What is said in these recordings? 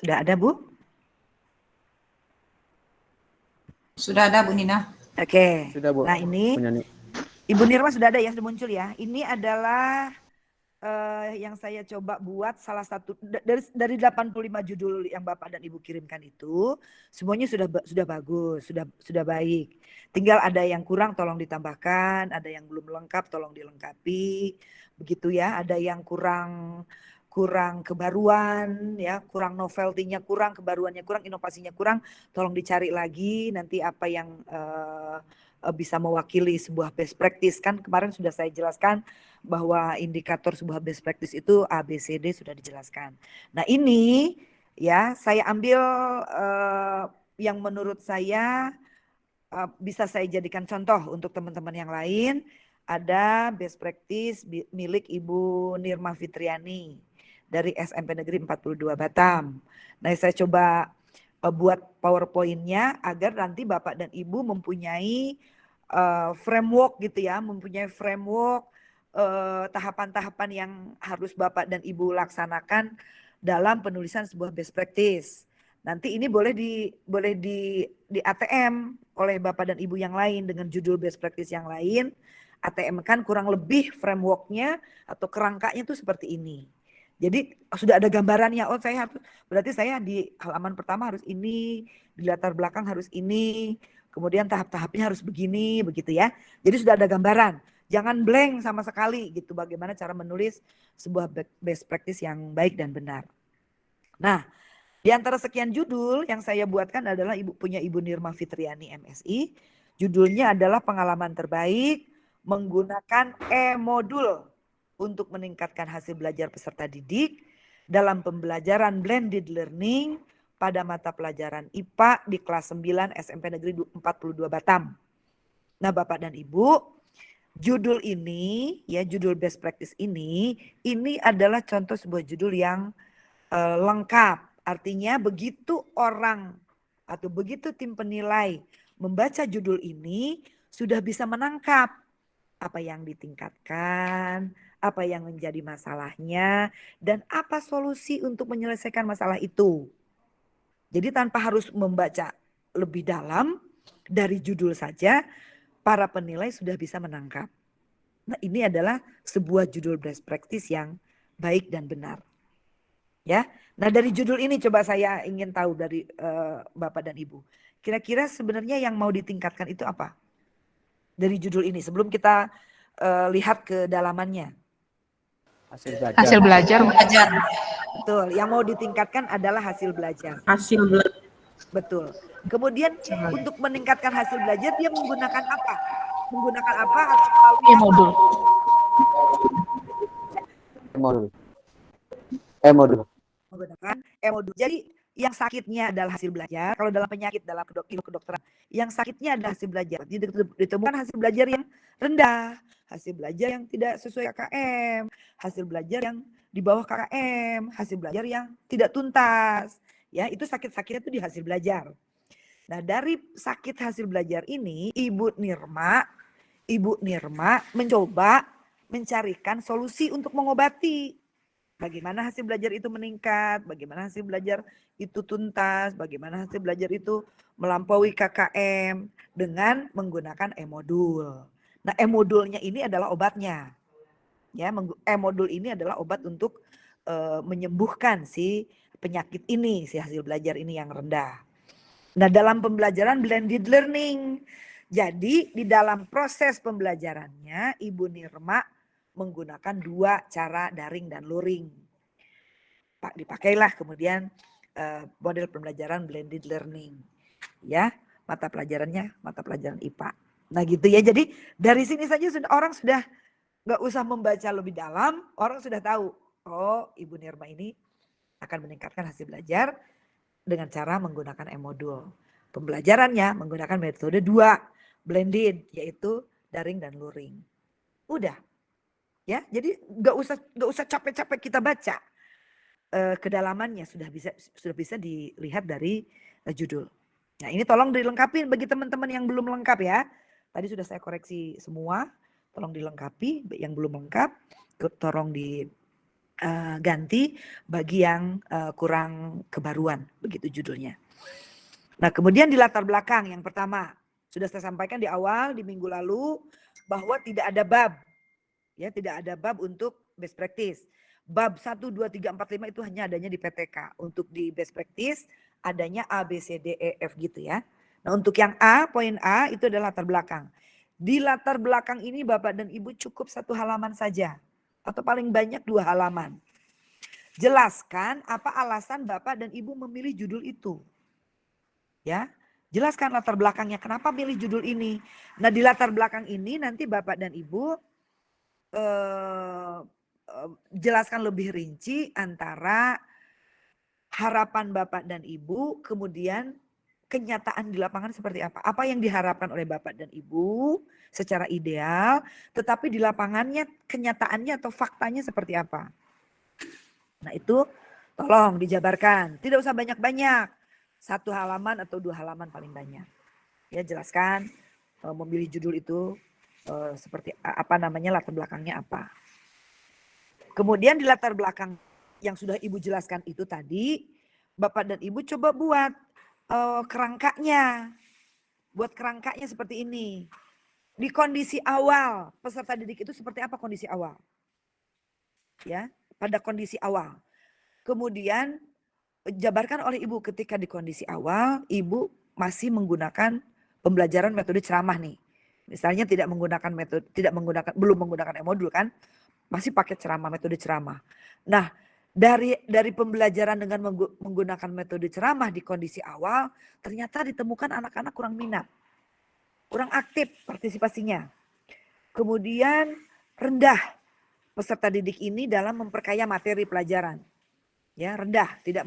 Sudah ada, Bu? Sudah ada, Bu Nina. Oke. Sudah, Bu. Nah, ini Ibu Nirma sudah ada ya, sudah muncul ya. Ini adalah yang saya coba buat salah satu dari 85 judul yang Bapak dan Ibu kirimkan itu, semuanya sudah bagus, sudah baik. Tinggal ada yang kurang tolong ditambahkan, ada yang belum lengkap tolong dilengkapi. Begitu ya, ada yang kurang kebaruan ya, kurang novelty-nya kurang, kebaruannya kurang, inovasinya kurang, tolong dicari lagi nanti apa yang bisa mewakili sebuah best practice. Kan kemarin sudah saya jelaskan bahwa indikator sebuah best practice itu ABCD sudah dijelaskan. Nah ini ya saya ambil yang menurut saya bisa saya jadikan contoh untuk teman-teman yang lain. Ada best practice milik Ibu Nirma Fitriani dari SMP Negeri 42 Batam. Nah saya coba buat PowerPoint-nya agar nanti Bapak dan Ibu mempunyai framework gitu ya, mempunyai framework tahapan-tahapan yang harus Bapak dan Ibu laksanakan dalam penulisan sebuah best practice. Nanti ini boleh di ATM oleh Bapak dan Ibu yang lain dengan judul best practice yang lain. ATM kan kurang lebih frameworknya atau kerangkanya itu seperti ini. Jadi sudah ada gambarannya. Oh berarti saya di halaman pertama harus ini, di latar belakang harus ini, kemudian tahap-tahapnya harus begini, begitu ya. Jadi sudah ada gambaran. Jangan blank sama sekali gitu bagaimana cara menulis sebuah best practice yang baik dan benar. Nah, di antara sekian judul yang saya buatkan adalah punya Ibu Nirma Fitriani MSI. Judulnya adalah pengalaman terbaik menggunakan e-modul untuk meningkatkan hasil belajar peserta didik dalam pembelajaran blended learning pada mata pelajaran IPA di kelas 9 SMP Negeri 42 Batam. Nah, Bapak dan Ibu, judul ini ya, judul best practice ini adalah contoh sebuah judul yang lengkap. Artinya begitu orang atau begitu tim penilai membaca judul ini sudah bisa menangkap apa yang ditingkatkan, apa yang menjadi masalahnya, dan apa solusi untuk menyelesaikan masalah itu. Jadi tanpa harus membaca lebih dalam dari judul saja, para penilai sudah bisa menangkap. Nah, ini adalah sebuah judul best practice yang baik dan benar. Ya. Nah, dari judul ini coba saya ingin tahu dari Bapak dan Ibu. Kira-kira sebenarnya yang mau ditingkatkan itu apa? Dari judul ini sebelum kita lihat ke dalamannya. Hasil belajar. Betul, yang mau ditingkatkan adalah hasil belajar. Hasil belajar. Betul. Kemudian untuk meningkatkan hasil belajar dia menggunakan apa? Menggunakan apa? E-modul. Menggunakan e-modul. Jadi yang sakitnya adalah hasil belajar. Kalau dalam penyakit, dalam ilmu kedokteran, yang sakitnya adalah hasil belajar. Ditemukan hasil belajar yang rendah, hasil belajar yang tidak sesuai KKM, hasil belajar yang di bawah KKM, hasil belajar yang tidak tuntas. Ya, itu sakit-sakitnya itu di hasil belajar. Nah, dari sakit hasil belajar ini, Ibu Nirma mencoba mencarikan solusi untuk mengobati. Bagaimana hasil belajar itu meningkat, bagaimana hasil belajar itu tuntas, bagaimana hasil belajar itu melampaui KKM dengan menggunakan e-modul. Nah, e-modulnya ini adalah obatnya. Ya, e-modul ini adalah obat untuk menyembuhkan si penyakit ini, si hasil belajar ini yang rendah. Nah, dalam pembelajaran blended learning. Jadi, di dalam proses pembelajarannya Ibu Nirma menggunakan dua cara daring dan luring. Dipakailah kemudian model pembelajaran blended learning. Ya, mata pelajarannya mata pelajaran IPA. Nah, gitu ya. Jadi dari sini saja orang sudah nggak usah membaca lebih dalam, orang sudah tahu, oh Ibu Nirma ini akan meningkatkan hasil belajar dengan cara menggunakan e-modul. Pembelajarannya menggunakan metode 2, blended, yaitu daring dan luring. Udah. Ya, jadi nggak usah capek-capek kita baca. Kedalamannya sudah bisa dilihat dari judul. Nah, ini tolong dilengkapi bagi teman-teman yang belum lengkap ya. Tadi sudah saya koreksi semua, tolong dilengkapi. Yang belum lengkap, tolong ganti bagi yang kurang kebaruan, begitu judulnya. Nah, kemudian di latar belakang yang pertama sudah saya sampaikan di awal di minggu lalu bahwa tidak ada bab, ya tidak ada bab untuk best practice. Bab 1, 2, 3, 4, 5 itu hanya adanya di PTK. Untuk di best practice adanya A, B, C, D, E, F gitu ya. Nah, untuk yang A, poin A itu adalah latar belakang. Di latar belakang ini Bapak dan Ibu cukup 1 halaman saja atau paling banyak 2 halaman. Jelaskan apa alasan Bapak dan Ibu memilih judul itu. Ya, jelaskan latar belakangnya kenapa milih judul ini. Nah, di latar belakang ini nanti Bapak dan Ibu jelaskan lebih rinci antara harapan Bapak dan Ibu, kemudian kenyataan di lapangan seperti apa. Apa yang diharapkan oleh Bapak dan Ibu secara ideal, tetapi di lapangannya kenyataannya atau faktanya seperti apa. Nah, itu tolong dijabarkan. Tidak usah banyak-banyak. 1 halaman atau 2 halaman paling banyak. Ya, jelaskan memilih judul itu seperti apa namanya, latar belakangnya apa. Kemudian di latar belakang yang sudah Ibu jelaskan itu tadi, Bapak dan Ibu coba buat kerangkanya. Buat kerangkanya seperti ini. Di kondisi awal, peserta didik itu seperti apa kondisi awal? Ya, pada kondisi awal. Kemudian jabarkan oleh Ibu ketika di kondisi awal, Ibu masih menggunakan pembelajaran metode ceramah nih. Misalnya belum menggunakan e-modul kan, masih pakai ceramah, metode ceramah. Nah, dari pembelajaran dengan menggunakan metode ceramah di kondisi awal, ternyata ditemukan anak-anak kurang minat, kurang aktif partisipasinya. Kemudian rendah peserta didik ini dalam memperkaya materi pelajaran. Ya, rendah, tidak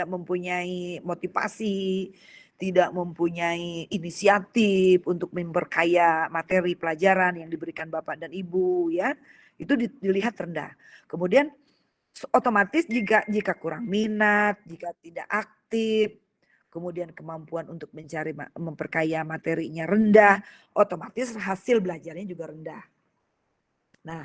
mempunyai motivasi, tidak mempunyai inisiatif untuk memperkaya materi pelajaran yang diberikan Bapak dan Ibu, ya. Itu dilihat rendah. Kemudian otomatis jika kurang minat, jika tidak aktif, kemudian kemampuan untuk memperkaya materinya rendah, otomatis hasil belajarnya juga rendah. Nah,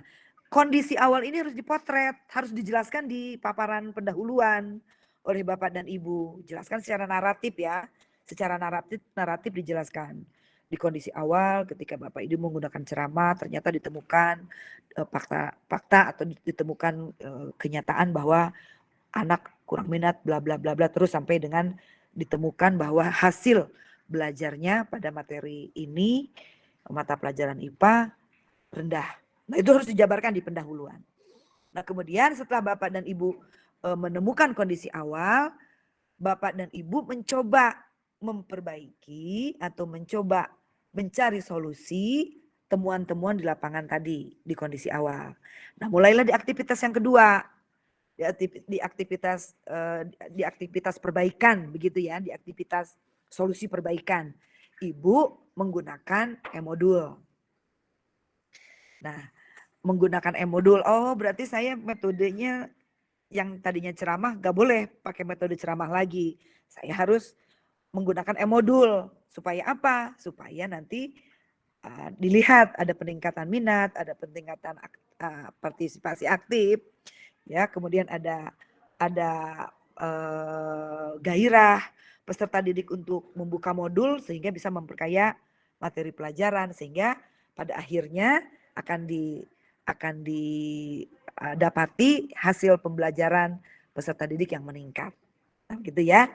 kondisi awal ini harus dipotret, harus dijelaskan di paparan pendahuluan oleh Bapak dan Ibu. Jelaskan secara naratif ya, secara naratif dijelaskan. Di kondisi awal ketika Bapak Ibu menggunakan ceramah ternyata ditemukan fakta atau ditemukan kenyataan bahwa anak kurang minat bla bla bla bla terus sampai dengan ditemukan bahwa hasil belajarnya pada materi ini mata pelajaran IPA rendah. Nah, itu harus dijabarkan di pendahuluan. Nah, kemudian setelah Bapak dan Ibu menemukan kondisi awal, Bapak dan Ibu mencoba memperbaiki atau mencoba mencari solusi temuan-temuan di lapangan tadi di kondisi awal. Nah, mulailah di aktivitas yang kedua. Di aktivitas perbaikan begitu ya, di aktivitas solusi perbaikan. Ibu menggunakan e-modul. Nah, menggunakan e-modul. Oh, berarti saya metodenya yang tadinya ceramah gak boleh pakai metode ceramah lagi. Saya harus menggunakan e-modul. Supaya apa? Supaya nanti dilihat ada peningkatan minat, ada peningkatan partisipasi aktif, ya. Kemudian ada gairah peserta didik untuk membuka modul sehingga bisa memperkaya materi pelajaran sehingga pada akhirnya akan didapati hasil pembelajaran peserta didik yang meningkat. Nah, gitu ya.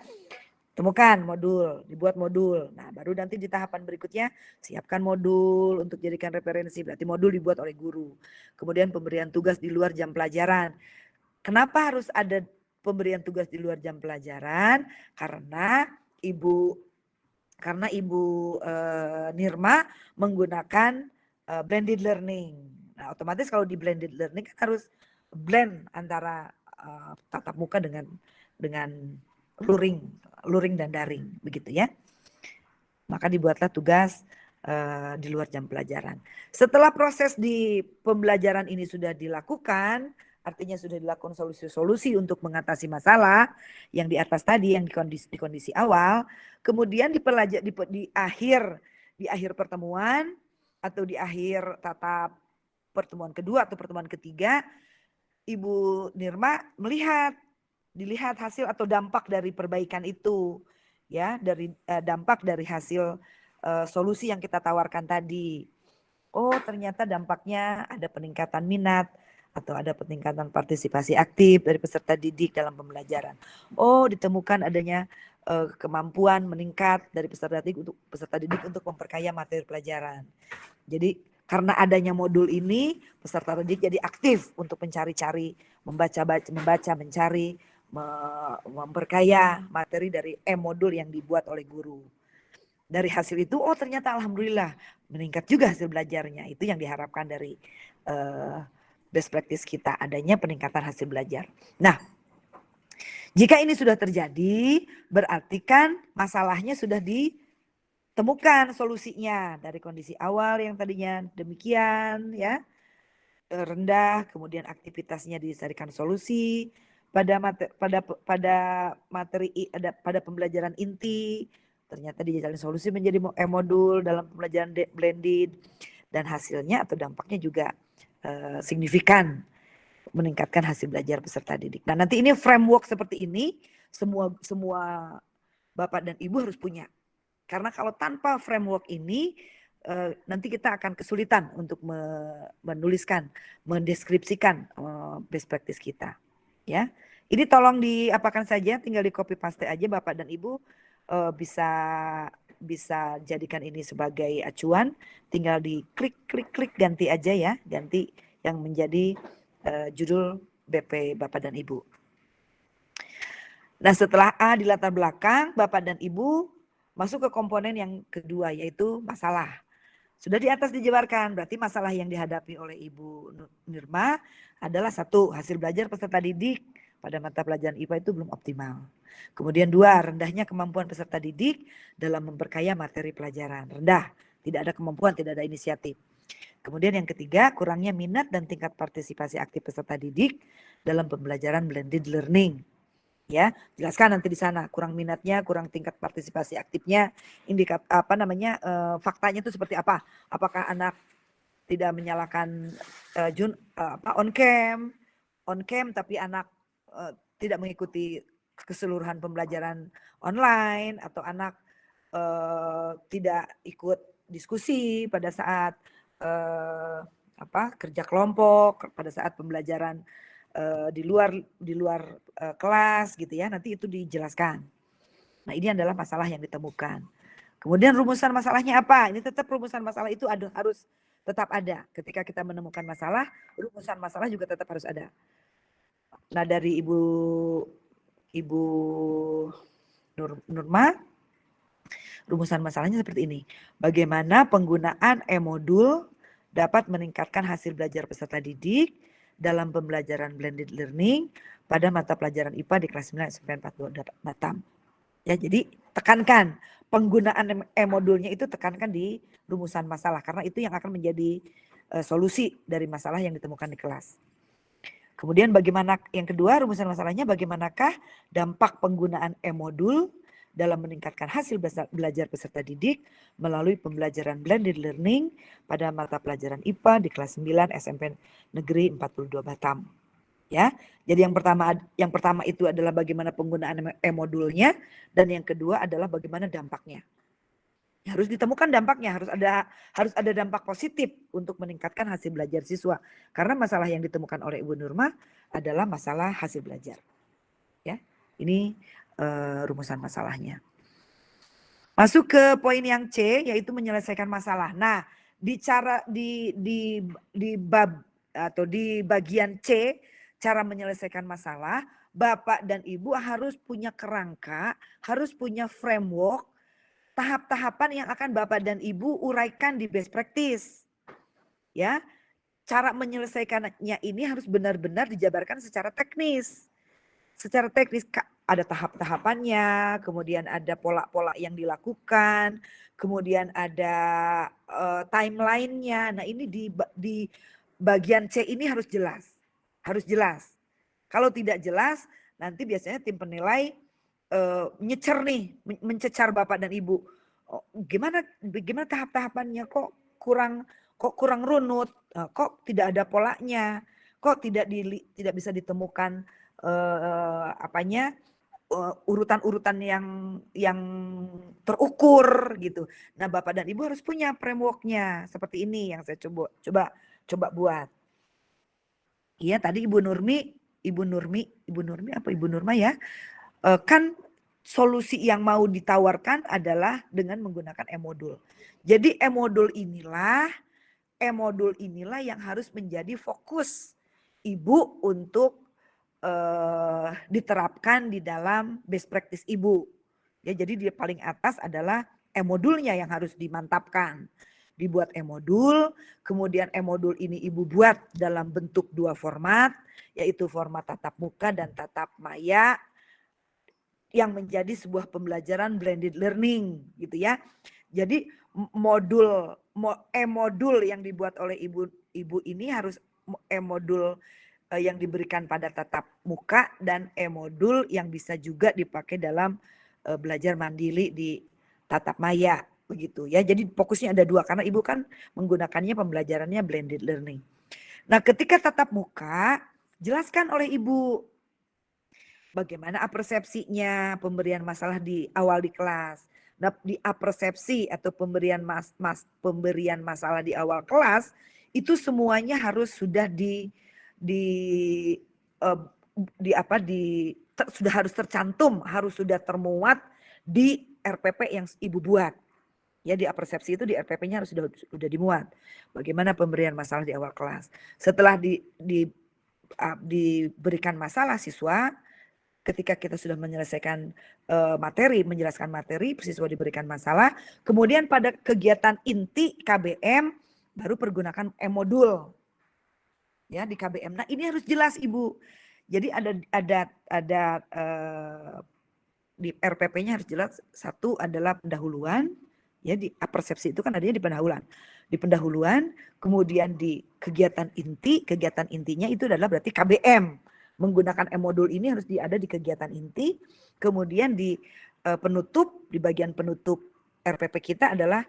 Temukan modul, dibuat modul. Nah, baru nanti di tahapan berikutnya siapkan modul untuk jadikan referensi. Berarti modul dibuat oleh guru. Kemudian pemberian tugas di luar jam pelajaran. Kenapa harus ada pemberian tugas di luar jam pelajaran? Karena Ibu Nirma menggunakan blended learning. Nah, otomatis kalau di blended learning kan harus blend antara tatap muka dengan luring dan daring, begitu ya. Maka dibuatlah tugas di luar jam pelajaran. Setelah proses di pembelajaran ini sudah dilakukan, artinya sudah dilakukan solusi-solusi untuk mengatasi masalah yang di atas tadi, yang di kondisi awal, kemudian di akhir pertemuan atau di akhir tatap pertemuan kedua atau pertemuan ketiga, Ibu Nirma dilihat hasil atau dampak dari perbaikan itu, ya, dari dampak dari hasil solusi yang kita tawarkan tadi. Oh, ternyata dampaknya ada peningkatan minat atau ada peningkatan partisipasi aktif dari peserta didik dalam pembelajaran. Oh, ditemukan adanya kemampuan meningkat dari peserta didik untuk memperkaya materi pelajaran. Jadi karena adanya modul ini, peserta didik jadi aktif untuk mencari-cari, membaca, mencari, memperkaya materi dari modul yang dibuat oleh guru. Dari hasil itu, oh ternyata alhamdulillah meningkat juga hasil belajarnya. Itu yang diharapkan dari best practice kita, adanya peningkatan hasil belajar. Nah, jika ini sudah terjadi, berarti kan masalahnya sudah ditemukan solusinya dari kondisi awal yang tadinya demikian, ya, rendah, kemudian aktivitasnya disarikan solusi pada pembelajaran inti, ternyata dijalin solusi menjadi modul dalam pembelajaran blended, dan hasilnya atau dampaknya juga signifikan meningkatkan hasil belajar peserta didik. Nah, nanti ini framework seperti ini semua Bapak dan Ibu harus punya. Karena kalau tanpa framework ini nanti kita akan kesulitan untuk menuliskan, mendeskripsikan best practice kita. Ya, ini tolong diapakan saja, tinggal di copy paste aja Bapak dan Ibu bisa jadikan ini sebagai acuan. Tinggal di klik ganti aja ya, ganti yang menjadi judul BP Bapak dan Ibu. Nah, setelah A di latar belakang, Bapak dan Ibu masuk ke komponen yang kedua, yaitu masalah. Sudah di atas dijabarkan, berarti masalah yang dihadapi oleh Ibu Nirma adalah 1, hasil belajar peserta didik pada mata pelajaran IPA itu belum optimal. Kemudian 2, rendahnya kemampuan peserta didik dalam memperkaya materi pelajaran. Rendah, tidak ada kemampuan, tidak ada inisiatif. Kemudian yang ketiga, kurangnya minat dan tingkat partisipasi aktif peserta didik dalam pembelajaran blended learning. Ya, jelaskan nanti di sana kurang minatnya, kurang tingkat partisipasi aktifnya, faktanya itu seperti apa? Apakah anak tidak menyalakan on cam tapi anak tidak mengikuti keseluruhan pembelajaran online, atau anak tidak ikut diskusi pada saat kerja kelompok, pada saat pembelajaran di luar kelas gitu ya, nanti itu dijelaskan. Nah, ini adalah masalah yang ditemukan. Kemudian rumusan masalahnya apa? Ini tetap rumusan masalah itu harus tetap ada. Ketika kita menemukan masalah, rumusan masalah juga tetap harus ada. Nah, dari Ibu Nurma, rumusan masalahnya seperti ini. Bagaimana penggunaan e-modul dapat meningkatkan hasil belajar peserta didik dalam pembelajaran blended learning pada mata pelajaran IPA di kelas 9 SMP 42 Batam. Ya, jadi tekankan penggunaan e-modulnya itu, tekankan di rumusan masalah karena itu yang akan menjadi solusi dari masalah yang ditemukan di kelas. Kemudian bagaimana yang kedua, rumusan masalahnya bagaimanakah dampak penggunaan e-modul dalam meningkatkan hasil belajar peserta didik melalui pembelajaran blended learning pada mata pelajaran IPA di kelas 9 SMP Negeri 42 Batam. Ya, jadi yang pertama itu adalah bagaimana penggunaan e-modulnya, dan yang kedua adalah bagaimana dampaknya. Harus ditemukan dampaknya, harus ada dampak positif untuk meningkatkan hasil belajar siswa. Karena masalah yang ditemukan oleh Ibu Nurma adalah masalah hasil belajar. Ya, ini rumusan masalahnya. Masuk ke poin yang C, yaitu menyelesaikan masalah. Nah, di bab atau di bagian C, cara menyelesaikan masalah, Bapak dan Ibu harus punya kerangka, harus punya framework, tahap-tahapan yang akan Bapak dan Ibu uraikan di best practice. Ya, cara menyelesaikannya ini harus benar-benar dijabarkan secara teknis. Secara teknis ada tahap-tahapannya, kemudian ada pola-pola yang dilakukan, kemudian ada timeline-nya. Nah, ini di bagian C ini harus jelas. Harus jelas. Kalau tidak jelas, nanti biasanya tim penilai mencecar Bapak dan Ibu. Oh, gimana tahap-tahapannya, kok kurang runut, kok tidak ada polanya, kok tidak bisa ditemukan urutan-urutan yang terukur gitu. Nah, Bapak dan Ibu harus punya framework-nya seperti ini yang saya coba buat. Iya, tadi Ibu Nurma ya. Kan solusi yang mau ditawarkan adalah dengan menggunakan e-modul. Jadi e-modul inilah yang harus menjadi fokus Ibu untuk diterapkan di dalam best practice Ibu. Ya, jadi di paling atas adalah e-modulnya yang harus dimantapkan. Dibuat e-modul, kemudian e-modul ini Ibu buat dalam bentuk 2 format, yaitu format tatap muka dan tatap maya, yang menjadi sebuah pembelajaran blended learning gitu ya. Jadi e-modul yang dibuat oleh ibu ini harus e-modul yang diberikan pada tatap muka dan e-modul yang bisa juga dipakai dalam belajar mandiri di tatap maya begitu ya. Jadi fokusnya ada 2 karena Ibu kan menggunakannya pembelajarannya blended learning. Nah, ketika tatap muka jelaskan oleh Ibu bagaimana persepsinya pemberian masalah di awal di kelas. Nah, di persepsi atau pemberian masalah di awal kelas itu semuanya harus sudah sudah harus tercantum, harus sudah termuat di RPP yang Ibu buat. Ya, di persepsi itu di RPP-nya harus sudah dimuat. Bagaimana pemberian masalah di awal kelas. Setelah diberikan masalah siswa, ketika kita sudah menyelesaikan menjelaskan materi, siswa diberikan masalah, kemudian pada kegiatan inti KBM baru pergunakan e-modul. Ya, di KBM. Nah, ini harus jelas Ibu. Jadi ada di RPP-nya harus jelas. Satu adalah pendahuluan, ya di persepsi itu kan adanya di pendahuluan. Di pendahuluan, kemudian di kegiatan intinya itu adalah berarti KBM. Menggunakan e-modul ini harus ada di kegiatan inti, kemudian di penutup, di bagian penutup RPP kita adalah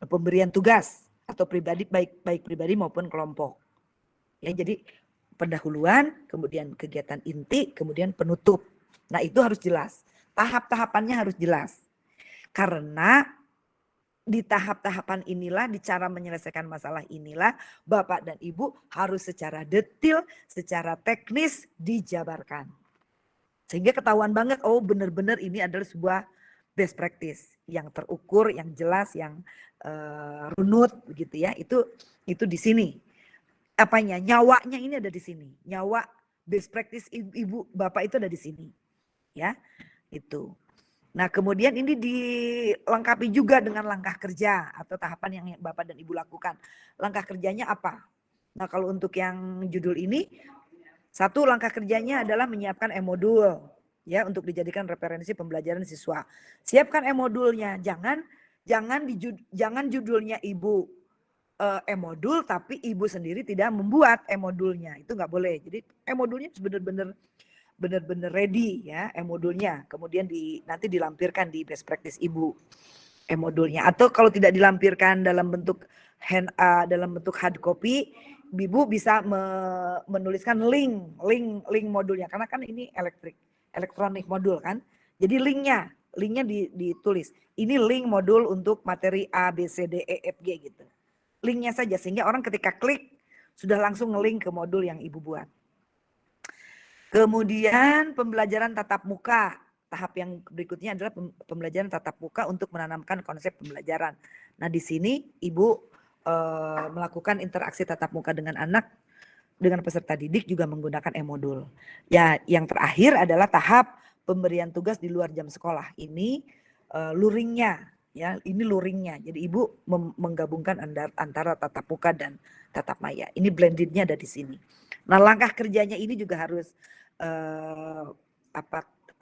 pemberian tugas atau pribadi, baik pribadi maupun kelompok. Ya, jadi pendahuluan, kemudian kegiatan inti, kemudian penutup. Nah, itu harus jelas. Tahap-tahapannya harus jelas. Karena di tahap-tahapan inilah, di cara menyelesaikan masalah inilah, Bapak dan Ibu harus secara detail, secara teknis dijabarkan. Sehingga ketahuan banget, oh benar-benar ini adalah sebuah best practice yang terukur, yang jelas, yang runut begitu ya. Itu di sini. Apanya? Nyawanya ini ada di sini. Nyawa best practice Ibu Bapak itu ada di sini. Ya, itu. Nah, kemudian ini dilengkapi juga dengan langkah kerja atau tahapan yang Bapak dan Ibu lakukan. Langkah kerjanya apa? Nah, kalau untuk yang judul ini, satu langkah kerjanya adalah menyiapkan e-modul ya untuk dijadikan referensi pembelajaran siswa. Siapkan e-modulnya, jangan judulnya Ibu e-modul tapi Ibu sendiri tidak membuat e-modulnya. Itu nggak boleh. Jadi e-modulnya benar-benar ready ya e-modulnya. Kemudian nanti dilampirkan di best practice Ibu e-modulnya. Atau kalau tidak dilampirkan dalam bentuk hard copy, Ibu bisa menuliskan link modulnya karena kan ini elektronik modul kan. Jadi linknya ditulis. Ini link modul untuk materi A, B, C, D, E, F, G gitu. Linknya saja sehingga orang ketika klik sudah langsung nge-link ke modul yang Ibu buat. Kemudian pembelajaran tatap muka. Tahap yang berikutnya adalah pembelajaran tatap muka untuk menanamkan konsep pembelajaran. Nah, di sini Ibu melakukan interaksi tatap muka dengan anak, dengan peserta didik juga menggunakan e-modul. Ya, yang terakhir adalah tahap pemberian tugas di luar jam sekolah. Ini luringnya. Ya, ini luringnya. Jadi Ibu menggabungkan antara tatap muka dan tatap maya. Ini blendednya ada di sini. Nah, langkah kerjanya ini juga harus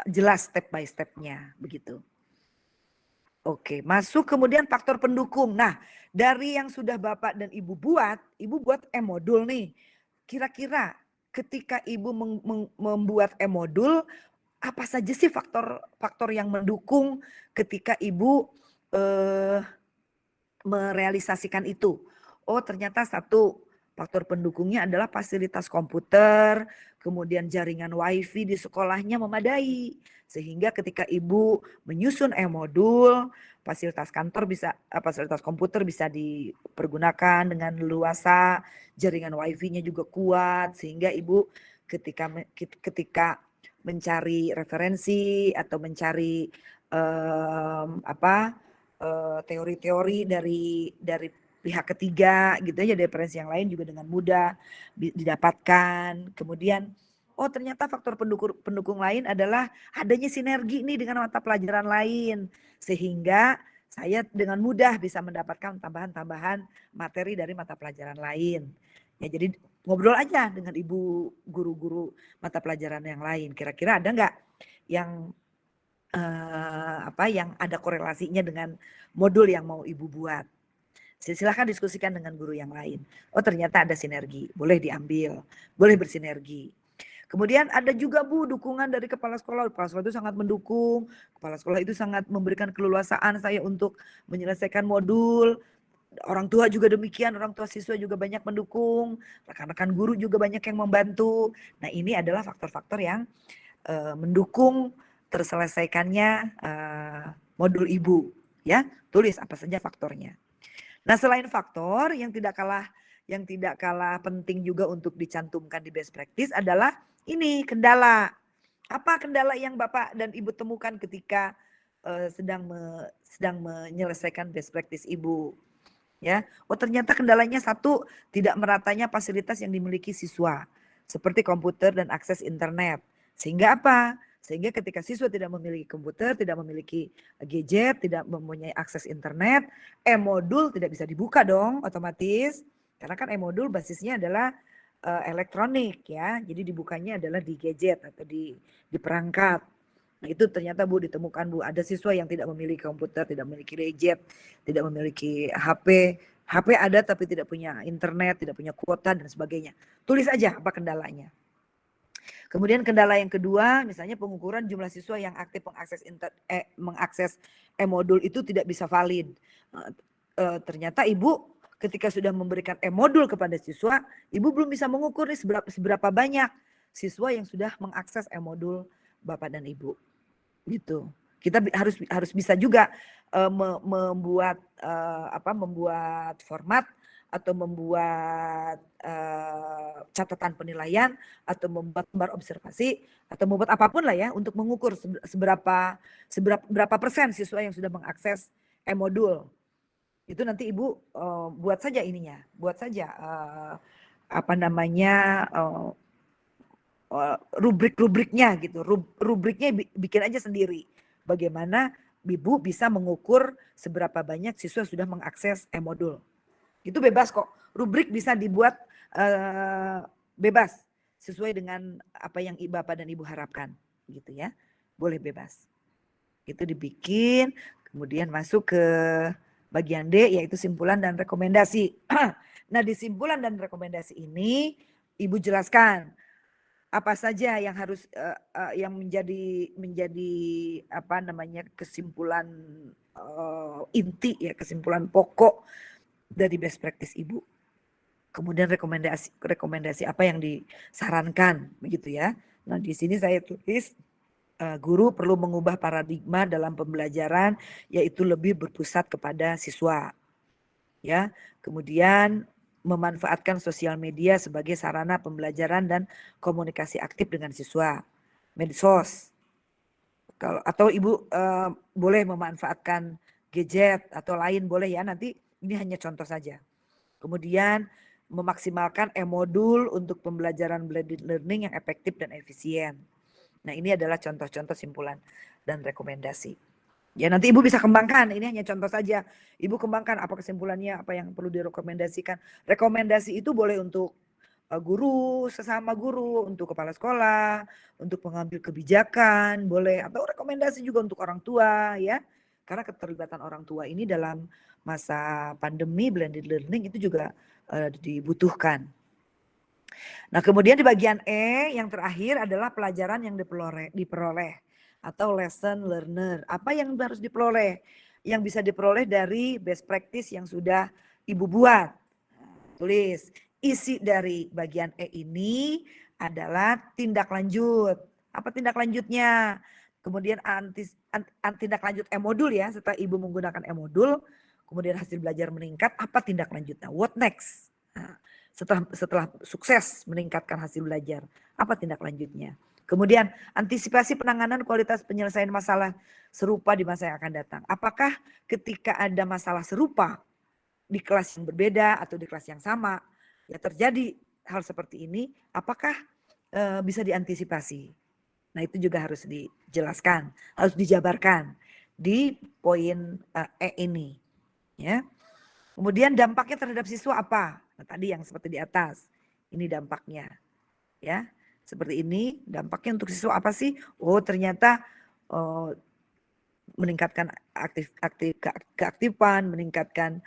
jelas step by step-nya begitu. Oke, masuk kemudian faktor pendukung. Nah, dari yang sudah Bapak dan Ibu buat e-modul nih. Kira-kira ketika Ibu membuat e-modul, apa saja sih faktor yang mendukung ketika Ibu merealisasikan itu? Oh, ternyata satu, Faktor pendukungnya adalah fasilitas komputer, kemudian jaringan wifi di sekolahnya memadai. Sehingga ketika ibu menyusun e-modul, fasilitas kantor bisa, fasilitas komputer bisa dipergunakan dengan leluasa, jaringan wifi-nya juga kuat, sehingga ibu ketika mencari referensi atau mencari teori-teori dari pihak ketiga gitu aja, dari referensi yang lain juga dengan mudah didapatkan. Kemudian ternyata faktor pendukung lain adalah adanya sinergi nih dengan mata pelajaran lain, sehingga saya dengan mudah bisa mendapatkan tambahan-tambahan materi dari mata pelajaran lain. Ya, jadi ngobrol aja dengan ibu guru-guru mata pelajaran yang lain. Kira-kira ada nggak yang yang ada korelasinya dengan modul yang mau ibu buat? Silahkan diskusikan dengan guru yang lain. Oh, ternyata ada sinergi, boleh diambil, boleh bersinergi. Kemudian ada juga Bu dukungan dari kepala sekolah. Kepala sekolah itu sangat mendukung. Kepala sekolah itu sangat memberikan keleluasaan saya untuk menyelesaikan modul. Orang tua juga demikian, orang tua siswa juga banyak mendukung. Rekan-rekan guru juga banyak yang membantu. Nah, ini adalah faktor-faktor yang mendukung terselesaikannya modul ibu. Ya, tulis apa saja faktornya. Nah, selain faktor yang tidak kalah penting juga untuk dicantumkan di best practice adalah ini kendala. Apa kendala yang Bapak dan Ibu temukan ketika sedang menyelesaikan best practice Ibu? Ya, ternyata kendalanya satu, tidak meratanya fasilitas yang dimiliki siswa seperti komputer dan akses internet. Sehingga apa? Sehingga ketika siswa tidak memiliki komputer, tidak memiliki gadget, tidak mempunyai akses internet, e-modul tidak bisa dibuka dong otomatis. Karena kan e-modul basisnya adalah elektronik ya. Jadi dibukanya adalah di gadget atau di perangkat. Nah, itu ternyata Bu ditemukan Bu, ada siswa yang tidak memiliki komputer, tidak memiliki gadget, tidak memiliki HP. HP ada tapi tidak punya internet, tidak punya kuota dan sebagainya. Tulis aja apa kendalanya. Kemudian kendala yang kedua, misalnya pengukuran jumlah siswa yang aktif mengakses e-modul itu tidak bisa valid. Ternyata Ibu ketika sudah memberikan e-modul kepada siswa, Ibu belum bisa mengukur nih seberapa banyak siswa yang sudah mengakses e-modul Bapak dan Ibu. Gitu. Kita harus bisa juga membuat format atau membuat catatan penilaian atau membuat gambar observasi atau membuat apapun lah ya untuk mengukur berapa persen siswa yang sudah mengakses e-modul. Itu nanti Ibu buat saja ininya, buat saja rubrik-rubriknya gitu. Rubriknya bikin aja sendiri. Bagaimana Ibu bisa mengukur seberapa banyak siswa sudah mengakses e-modul. Itu bebas kok. Rubrik bisa dibuat bebas sesuai dengan apa yang Bapak dan Ibu harapkan gitu ya. Boleh bebas. Itu dibikin, kemudian masuk ke bagian D yaitu simpulan dan rekomendasi. Nah, di simpulan dan rekomendasi ini Ibu jelaskan apa saja yang harus yang menjadi kesimpulan inti ya, kesimpulan pokok dari best practice Ibu. Kemudian rekomendasi apa yang disarankan begitu ya. Nah, di sini saya tulis guru perlu mengubah paradigma dalam pembelajaran yaitu lebih berpusat kepada siswa. Ya. Kemudian memanfaatkan sosial media sebagai sarana pembelajaran dan komunikasi aktif dengan siswa. Medsos. Atau Ibu boleh memanfaatkan gadget atau lain boleh ya, nanti ini hanya contoh saja. Kemudian memaksimalkan e-modul untuk pembelajaran blended learning yang efektif dan efisien. Nah, ini adalah contoh-contoh simpulan dan rekomendasi. Ya, nanti Ibu bisa kembangkan, ini hanya contoh saja. Ibu kembangkan apa kesimpulannya, apa yang perlu direkomendasikan. Rekomendasi itu boleh untuk guru, sesama guru, untuk kepala sekolah, untuk pengambil kebijakan, boleh, atau rekomendasi juga untuk orang tua ya. Karena keterlibatan orang tua ini dalam masa pandemi blended learning itu juga dibutuhkan. Nah, kemudian di bagian E yang terakhir adalah pelajaran yang diperoleh atau lesson learner. Apa yang harus diperoleh? Yang bisa diperoleh dari best practice yang sudah Ibu buat. Tulis, isi dari bagian E ini adalah tindak lanjut. Apa tindak lanjutnya? Kemudian tindak lanjut E-modul ya, setelah Ibu menggunakan E-modul, kemudian hasil belajar meningkat, apa tindak lanjutnya? What next? Nah, setelah sukses meningkatkan hasil belajar, apa tindak lanjutnya? Kemudian antisipasi penanganan kualitas penyelesaian masalah serupa di masa yang akan datang. Apakah ketika ada masalah serupa di kelas yang berbeda atau di kelas yang sama, ya terjadi hal seperti ini, apakah bisa diantisipasi? Nah, itu juga harus dijelaskan, harus dijabarkan di poin E ini, ya. Kemudian dampaknya terhadap siswa apa? Nah, tadi yang seperti di atas, ini dampaknya, ya. Seperti ini, dampaknya untuk siswa apa sih? Oh, ternyata meningkatkan keaktifan, meningkatkan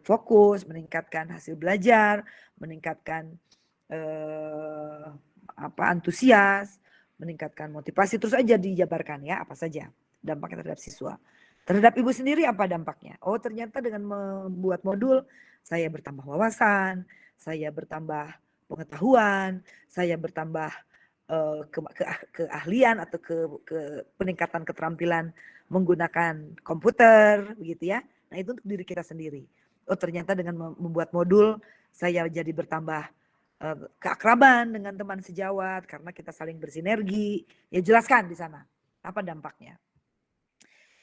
fokus, meningkatkan hasil belajar, meningkatkan antusias, meningkatkan motivasi. Terus aja dijabarkan ya, apa saja dampaknya terhadap siswa. Terhadap Ibu sendiri apa dampaknya? Oh, ternyata dengan membuat modul saya bertambah wawasan, saya bertambah pengetahuan, saya bertambah keahlian atau ke peningkatan keterampilan menggunakan komputer, begitu ya. Nah, itu untuk diri kita sendiri. Oh, ternyata dengan membuat modul saya jadi bertambah keakraban dengan teman sejawat karena kita saling bersinergi. Ya, jelaskan di sana apa dampaknya.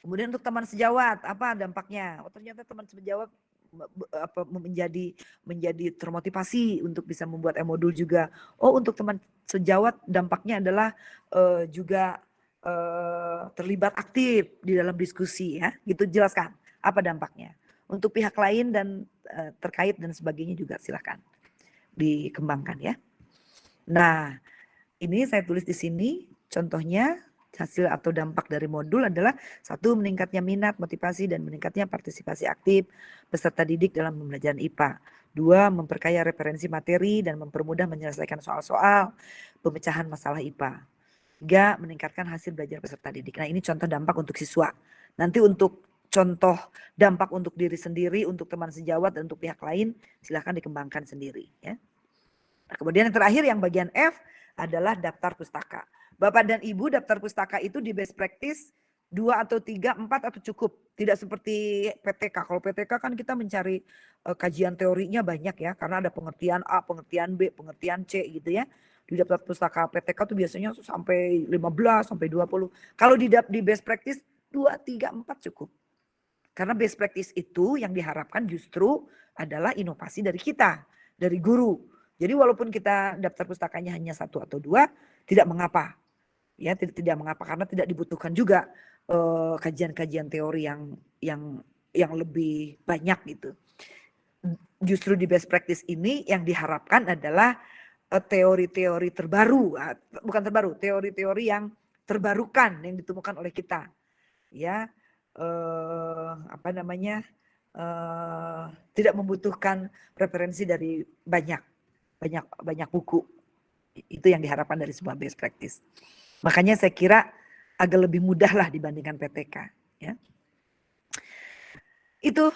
Kemudian untuk teman sejawat, apa dampaknya? Oh, ternyata teman sejawat menjadi termotivasi untuk bisa membuat e-modul juga. Oh, untuk teman sejawat dampaknya adalah juga terlibat aktif di dalam diskusi ya. Gitu, jelaskan apa dampaknya. Untuk pihak lain dan terkait dan sebagainya juga silakan dikembangkan ya. Nah, ini saya tulis di sini contohnya. Hasil atau dampak dari modul adalah 1. Meningkatnya minat, motivasi, dan meningkatnya partisipasi aktif peserta didik dalam pembelajaran IPA. 2. Memperkaya referensi materi dan mempermudah menyelesaikan soal-soal pemecahan masalah IPA. 3. Meningkatkan hasil belajar peserta didik. Nah, ini contoh dampak untuk siswa. Nanti untuk contoh dampak untuk diri sendiri, untuk teman sejawat, dan untuk pihak lain, silahkan dikembangkan sendiri. Ya. Nah, kemudian yang terakhir yang bagian F adalah daftar pustaka. Bapak dan Ibu daftar pustaka itu di best practice 2 atau 3, 4 atau cukup. Tidak seperti PTK. Kalau PTK kan kita mencari kajian teorinya banyak ya. Karena ada pengertian A, pengertian B, pengertian C gitu ya. Di daftar pustaka PTK tuh biasanya sampai 15, sampai 20. Kalau di best practice 2, 3, 4 cukup. Karena best practice itu yang diharapkan justru adalah inovasi dari kita, dari guru. Jadi walaupun kita daftar pustakanya hanya 1 atau 2, tidak mengapa. Ya, tidak mengapa karena tidak dibutuhkan juga kajian-kajian teori yang lebih banyak gitu. Justru di best practice ini yang diharapkan adalah teori-teori terbaru, bukan terbaru, teori-teori yang terbarukan yang ditemukan oleh kita. Ya, tidak membutuhkan referensi dari banyak buku. Itu yang diharapkan dari sebuah best practice. Makanya saya kira agak lebih mudah lah dibandingkan PTK. Ya. Itu